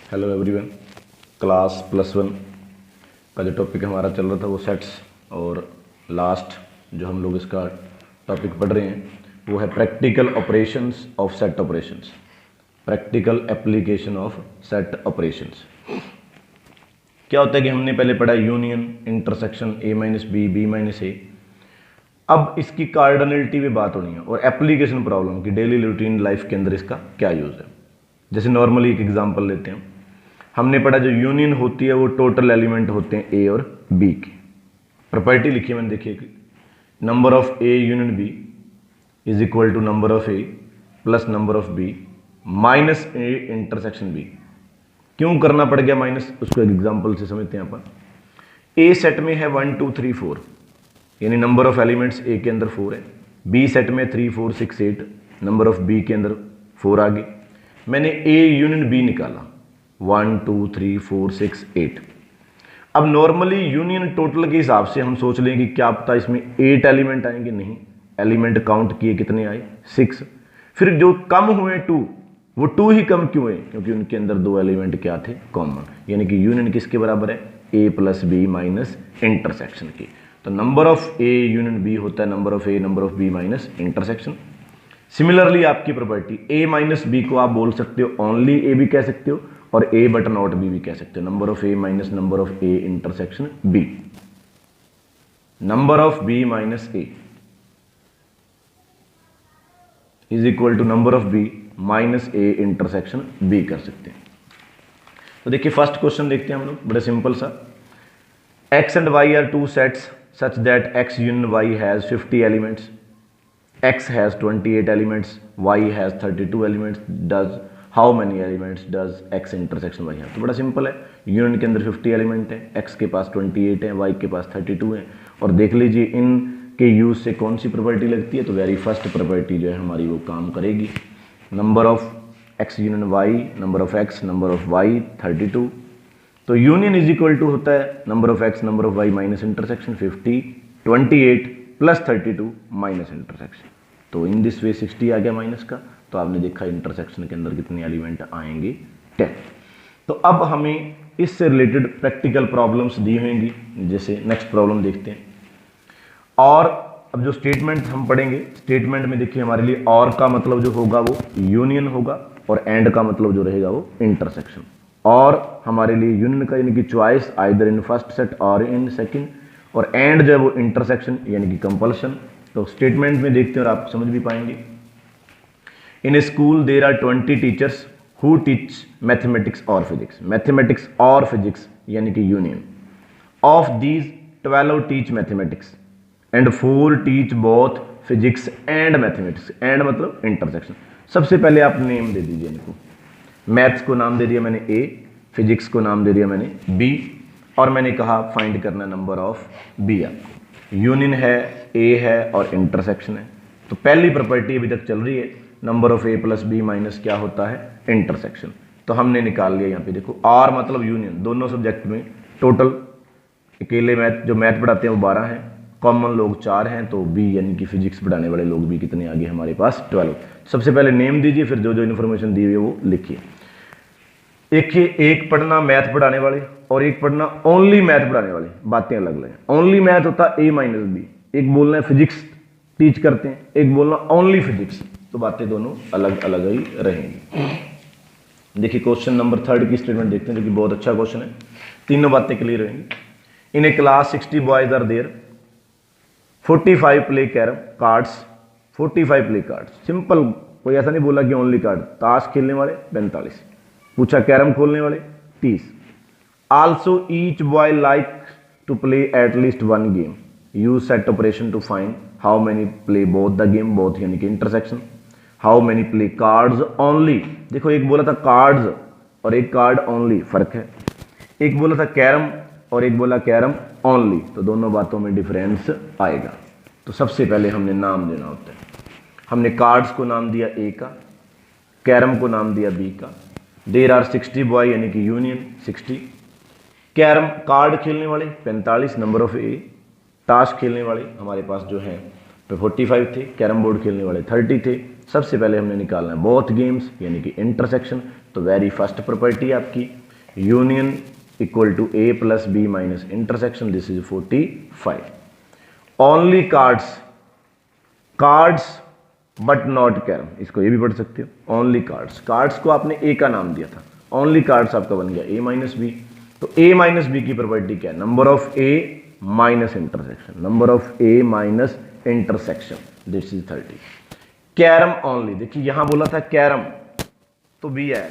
Hello everyone. Class +1 का जो topic हमारा चल रहा था वो सेट्स, और लास्ट जो हम लोग इसका टॉपिक पढ़ रहे हैं वो है practical operations of set operations, practical application of set operations. क्या होता है कि हमने पहले पढ़ा union, intersection, a minus B, B minus A. अब इसकी कार्डिनलिटी पे बात होनी है और एप्लीकेशन प्रॉब्लम की डेली रूटीन लाइफ के अंदर इसका क्या यूज़ है। जैसे नॉर्मली एक एग्जांपल लेते हैं, हमने पढ़ा जो यूनियन होती है वो टोटल एलिमेंट होते हैं ए और बी के। प्रॉपर्टी लिखी है मैंने, देखिए number of A union B is equal to number of A plus number of B minus A intersection B. क्यों करना पड़ गया माइनस, उसको एक एग्जांपल से समझते हैं अपन। ए सेट में है 1 2 3 4, यानी नंबर ऑफ एलिमेंट्स ए के अंदर 4 है। बी सेट में 3 4 6 8, नंबर ऑफ बी के अंदर 4 आ गए। मैंने ए यूनियन बी निकाला 1 2 3 4 6 8। अब नॉर्मली यूनियन टोटल के हिसाब से हम सोच लें कि क्या पता इसमें 8 एलिमेंट आएंगे, नहीं, एलिमेंट काउंट किए कितने आए 6। फिर जो कम हुए 2, वो 2 ही कम क्यों है, क्योंकि उनके अंदर 2 एलिमेंट क्या थे, कॉमन। यानी कि यूनियन किसके बराबर है, A plus B minus intersection की। तो number of A union B होता है number of A number of B minus intersection. Similarly आपकी प्रॉपर्टी ए माइनस बी को आप बोल सकते हो ओनली ए भी कह सकते हो और ए बट नॉट बी भी कह सकते हो। Number of A minus number of A intersection B, number of B minus A is equal to number of B minus A intersection B कर सकते हैं। तो देखिए फर्स्ट क्वेश्चन देखते हैं हम लोग, बड़ा सिंपल सा। x and y are two sets such that x union y has 50 elements, x has 28 elements, y has 32 elements, does how many elements does x intersection y have। तो बड़ा simple है, union के अंदर 50 element है, x के पास 28 है, y के पास 32 है। और देख लीजिए इनके यूज से कौन सी प्रॉपर्टी लगती है, तो वेरी फर्स्ट प्रॉपर्टी जो है हमारी वो काम करेगी। Number of x union y, number of x number of y 32। तो यूनियन इज इक्वल टू होता है number of x number of y minus intersection 50 28 plus 32 minus intersection. तो इन दिस वे 60 आ गया माइनस का। तो आपने देखा इंटरसेक्शन के अंदर कितने एलिमेंट आएंगे, 10। तो अब हमें इससे रिलेटेड प्रैक्टिकल प्रॉब्लम्स दी होंगी। जैसे नेक्स्ट प्रॉब्लम देखते हैं। और अब जो स्टेटमेंट हम पढ़ेंगे, स्टेटमेंट में देखिए हमारे लिए और का मतलब जो होगा वो यूनियन होगा और एंड का मतलब जो रहेगा वो इंटरसेक्शन। और हमारे लिए यूनियन का यानी कि choice either in first set और इन सेकंड, और एंड जो है वो इंटरसेक्शन यानी कि कंपल्शन। तो स्टेटमेंट में देखते हैं और आप समझ भी पाएंगे। In a school there are 20 teachers who teach mathematics और फिजिक्स, मैथमेटिक्स और फिजिक्स यानी कि union. Of these 12 teach mathematics and 4 teach both physics and mathematics. And मतलब इंटरसेक्शन। सबसे पहले आप नेम दे दीजिए इनको। मैथ्स को नाम दे दिया मैंने ए, फिजिक्स को नाम दे दिया मैंने बी, और मैंने कहा फाइंड करना नंबर ऑफ बी। आपको यूनियन है, ए है और इंटरसेक्शन है। तो पहली प्रॉपर्टी अभी तक चल रही है, number of A plus B minus क्या होता है, इंटरसेक्शन। तो हमने निकाल लिया यहाँ पे, देखो आर मतलब यूनियन, दोनों सब्जेक्ट में टोटल अकेले जो मैथ पढ़ाते हैं वो 12 हैं, कॉमन लोग 4 हैं। तो बी यानी कि फिजिक्स पढ़ाने वाले लोग भी कितने आगे हमारे पास 12। सबसे पहले नेम दीजिए, फिर जो जो इन्फॉर्मेशन दी हुई है वो लिखिए। एक पढ़ना मैथ पढ़ाने वाले और एक पढ़ना ओनली मैथ पढ़ाने वाले, बातें अलग अलग हैं। ओनली मैथ होता है ए माइनस बी, एक बोलना है फिजिक्स टीच करते हैं, एक बोलना ओनली फिजिक्स। तो बातें दोनों अलग अलग ही रहेंगी। देखिए क्वेश्चन नंबर 3 की स्टेटमेंट देखते हैं, जो कि बहुत अच्छा क्वेश्चन है, तीनों बातें क्लियर रहेंगी। In a class 60 boys are there, 45 play carrom cards, 45 play cards. Simple, कोई ऐसा नहीं बोला कि ओनली कार्ड। ताश खेलने वाले 45, पूछा कैरम खोलने वाले 30। Also each boy like to play at least 1 game, use set operation to find how many play both the game, both यानी कि intersection, how many play cards only. देखो एक बोला था कार्ड्स और एक कार्ड ओनली, फर्क है। एक बोला था कैरम और एक बोला कैरम ओनली, तो दोनों बातों में डिफरेंस आएगा। तो सबसे पहले हमने नाम देना होता है। हमने कार्ड्स को नाम दिया ए का, कैरम को नाम दिया बी का। देयर आर 60 बॉय यानी कि यूनियन 60, कैरम कार्ड खेलने वाले 45 नंबर ऑफ ए, ताश खेलने वाले हमारे पास जो है 45 थे, कैरम बोर्ड खेलने वाले 30 थे, सबसे पहले हमने निकालना है बोथ गेम्स यानी कि इंटरसेक्शन। तो वेरी फर्स्ट प्रॉपर्टी आपकी union equal to A plus B minus intersection, this is 45। Only cards but not carrom, इसको ये भी पढ़ सकते हो। ओनली कार्ड्स को आपने ए का नाम दिया था, ओनली कार्ड्स आपका बन गया ए माइनस बी। तो ए माइनस बी की प्रॉपर्टी क्या है? Number of A minus intersection, number of A minus intersection, this is 30। Carrom only, देखिए यहां बोला था कैरम तो बी आया,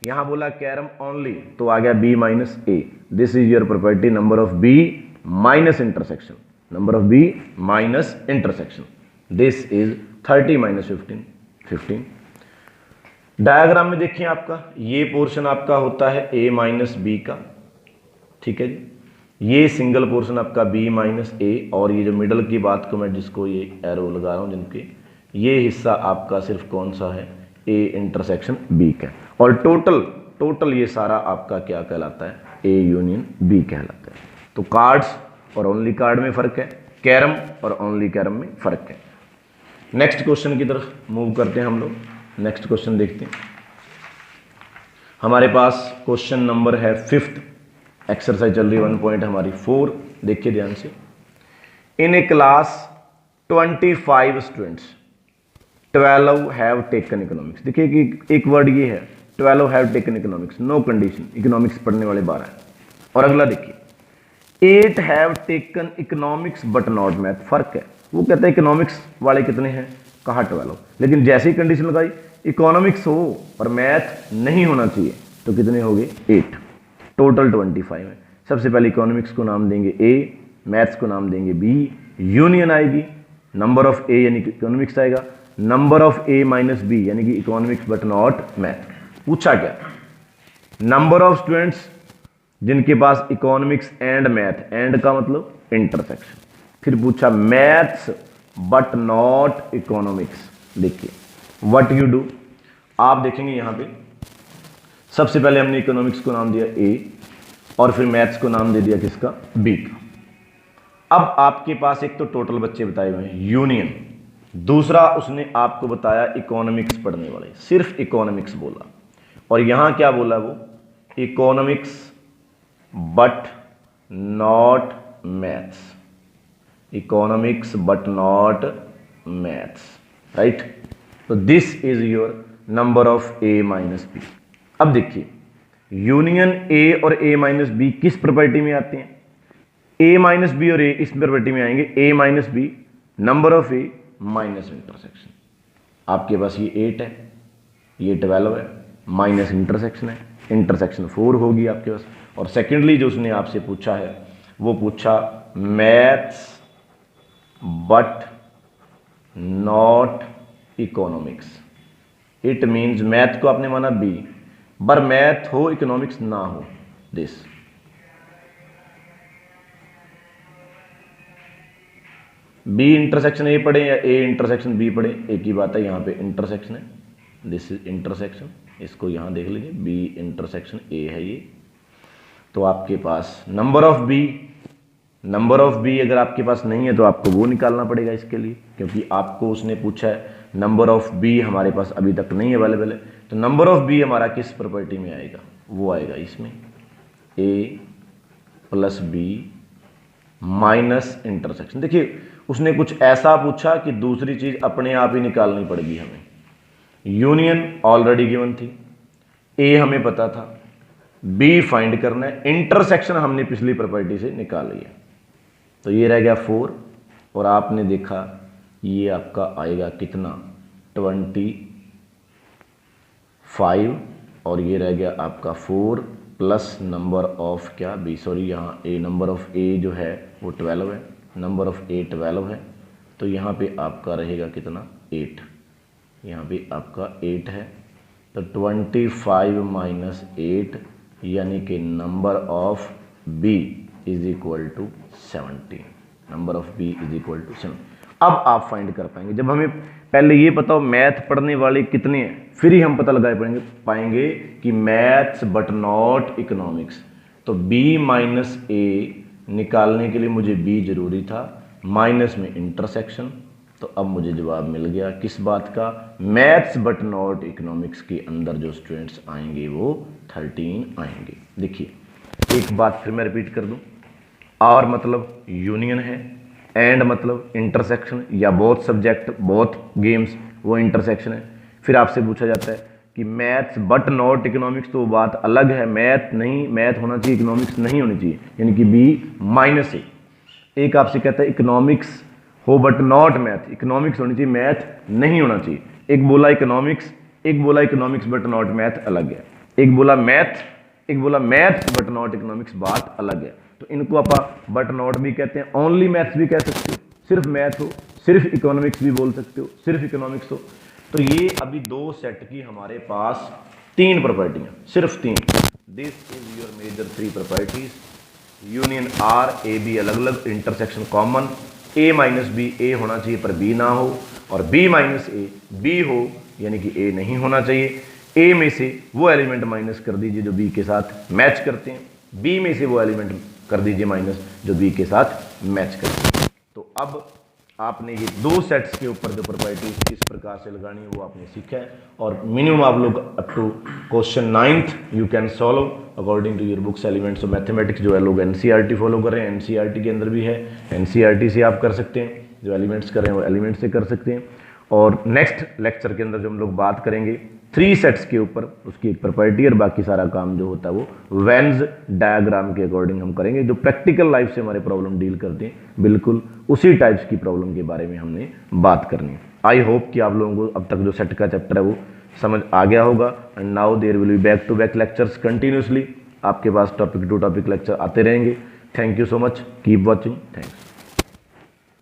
यहां बोला कैरम ओनली तो आ गया B minus A. This is your property number of B minus intersection, number of B minus intersection, this is 30 minus 15। Diagram में देखिए आपका ये पोर्शन आपका होता है ए माइनस बी का, ठीक है जी। ये सिंगल पोर्शन आपका बी माइनस ए, और ये जो मिडल की बात को मैं जिसको ये एरो लगा रहा हूं जिनके, ये हिस्सा आपका सिर्फ कौन सा है? ए इंटरसेक्शन बी का। और टोटल ये सारा आपका क्या कहलाता है? ए यूनियन बी कहलाता है। तो कार्ड्स और ओनली कार्ड में फर्क है, कैरम और ओनली कैरम में फर्क है। नेक्स्ट क्वेश्चन की तरफ मूव करते हैं हम लोग। नेक्स्ट क्वेश्चन देखते हैं। हमारे पास क्वेश्चन नंबर है 5th, एक्सरसाइज चल रही है 1 पॉइंट हमारी 4। देखिए ध्यान से। In a class 25 students 12 have taken economics. देखिए कि एक वर्ड ये है 12 have taken economics, no condition, economics पढ़ने वाले 12 है। और अगला देखिए 8 have taken economics but not math, फर्क है। वो कहता है इकोनॉमिक्स वाले कितने हैं? कहा 12, लेकिन जैसे ही कंडीशन लगाई इकोनॉमिक्स हो और मैथ नहीं होना चाहिए तो कितने हो गए? 8। टोटल 25 है। सबसे पहले इकोनॉमिक्स को नाम देंगे ए, मैथ्स को नाम देंगे बी, यूनियन आएगी, नंबर ऑफ ए यानी कि इकोनॉमिक्स आएगा, number of A minus B यानी कि इकोनॉमिक्स बट नॉट मैथ। पूछा क्या? नंबर ऑफ स्टूडेंट्स जिनके पास इकोनॉमिक्स एंड मैथ, एंड का मतलब इंटरसेक्शन। फिर पूछा मैथ्स बट नॉट इकोनॉमिक्स। देखिए व्हाट यू डू, आप देखेंगे यहां पे सबसे पहले हमने इकोनॉमिक्स को नाम दिया ए और फिर मैथ्स को नाम दे दिया किसका? बी का। अब आपके पास एक तो टोटल बच्चे बताए हुए हैं यूनियन, दूसरा उसने आपको बताया इकोनॉमिक्स पढ़ने वाले, सिर्फ इकोनॉमिक्स बोला। और यहां क्या बोला वो? Economics but not maths, economics but not maths, right. तो this is your number of A minus B. अब देखिए यूनियन ए और ए माइनस बी किस प्रॉपर्टी में आते हैं? ए माइनस बी और ए इस प्रॉपर्टी में आएंगे, A minus B number of A minus intersection. आपके पास ये 8 है, ये 12 है, माइनस इंटरसेक्शन है, इंटरसेक्शन 4 होगी आपके पास। और सेकेंडली जो उसने आपसे पूछा है वो पूछा maths but not economics. It means math को आपने माना बी, पर मैथ हो इकोनॉमिक्स ना हो, दिस। बी इंटरसेक्शन ए पढ़े या ए इंटरसेक्शन बी पढ़े, एक ही बात है। यहां पे इंटरसेक्शन है, दिस इज इंटरसेक्शन, इसको यहां देख लीजिए बी इंटरसेक्शन ए है ये। तो आपके पास नंबर ऑफ बी अगर आपके पास नहीं है तो आपको वो निकालना पड़ेगा इसके लिए, क्योंकि आपको उसने पूछा है नंबर ऑफ बी हमारे पास अभी तक नहीं अवेलेबल है। तो नंबर ऑफ बी हमारा किस प्रॉपर्टी में आएगा? वो आएगा इसमें ए प्लस बी माइनस इंटरसेक्शन। देखिए उसने कुछ ऐसा पूछा कि दूसरी चीज अपने आप ही निकालनी पड़ेगी हमें। यूनियन ऑलरेडी गिवन थी, ए हमें पता था, बी फाइंड करना है, इंटरसेक्शन हमने पिछली प्रॉपर्टी से निकाल लिया। तो ये रह गया 4 और आपने देखा ये आपका आएगा कितना? 25 और ये रह गया आपका 4 प्लस नंबर ऑफ क्या बी, सॉरी यहाँ ए, नंबर ऑफ ए जो है वो 12 है, नंबर ऑफ ए 12 है। तो यहाँ पे आपका रहेगा कितना? 8, यहाँ पे आपका 8 है। तो 25 माइनस 8 यानी कि number of B is equal to 17, number of B is equal to 7। अब आप फाइंड कर पाएंगे, जब हमें पहले ये पता हो मैथ पढ़ने वाले कितने हैं, फिर ही हम पता लगा पाएंगे कि मैथ्स बट नॉट इकोनॉमिक्स। तो बी माइनस ए निकालने के लिए मुझे बी जरूरी था, माइनस में इंटरसेक्शन, तो अब मुझे जवाब मिल गया किस बात का, मैथ्स बट नॉट इकोनॉमिक्स के अंदर जो स्टूडेंट्स आएंगे वो 13 आएंगे। देखिए एक बात फिर मैं रिपीट कर दूं, और मतलब यूनियन है, एंड मतलब इंटरसेक्शन, या बोथ सब्जेक्ट बोथ गेम्स वो इंटरसेक्शन है। फिर आपसे पूछा जाता है कि मैथ्स बट नॉट इकोनॉमिक्स, तो बात अलग है, मैथ नहीं, मैथ होना चाहिए, इकोनॉमिक्स नहीं होनी चाहिए, यानी कि B-A। एक आपसे कहता है इकोनॉमिक्स हो बट नॉट मैथ, इकोनॉमिक्स होनी चाहिए, मैथ नहीं होना चाहिए। एक बोला इकोनॉमिक्स, एक बोला इकोनॉमिक्स बट नॉट मैथ, अलग है। एक बोला मैथ, एक बोला मैथ बट नॉट इकोनॉमिक्स, बात अलग है। तो इनको आप बट नॉट भी कहते हैं, ओनली मैथ्स भी कह सकते हो, सिर्फ मैथ हो, सिर्फ इकोनॉमिक्स भी बोल सकते हो, सिर्फ इकोनॉमिक्स हो। तो ये अभी दो सेट की हमारे पास 3 प्रॉपर्टियां, सिर्फ 3। This is your major 3 properties, union are A B अलग अलग, intersection common, A minus B A होना चाहिए पर बी ना हो, और बी माइनस ए बी हो यानी कि ए नहीं होना चाहिए। ए में से वो एलिमेंट माइनस कर दीजिए जो बी के साथ मैच करते हैं, बी में से वो एलिमेंट कर दीजिए माइनस जो बी के साथ मैच करते हैं। तो अब आपने ये 2 सेट्स के ऊपर जो प्रॉपर्टीज किस प्रकार से लगानी है वो आपने सीखा है, और मिनिमम आप लोग up to question 9th you can solve according to your books elements of mathematics. जो है लोग एनसीईआरटी फॉलो कर रहे हैं, एनसीईआरटी के अंदर भी है, एनसीईआरटी से आप कर सकते हैं, जो एलिमेंट्स कर रहे हैं वो एलिमेंट्स से कर सकते हैं। और नेक्स्ट लेक्चर के अंदर जो हम लोग बात करेंगे 3 सेट्स के ऊपर, उसकी एक प्रॉपर्टी, और बाकी सारा काम जो होता है वो वेन्स डायग्राम के अकॉर्डिंग हम करेंगे, जो प्रैक्टिकल लाइफ से हमारे प्रॉब्लम डील करते हैं, बिल्कुल उसी टाइप्स की प्रॉब्लम के बारे में हमने बात करनी है। आई होप कि आप लोगों को अब तक जो सेट का चैप्टर है वो समझ आ गया होगा। And now there will be back to back lectures continuously, आपके पास टॉपिक टू टॉपिक लेक्चर आते रहेंगे। Thank you so much, keep watching, thanks.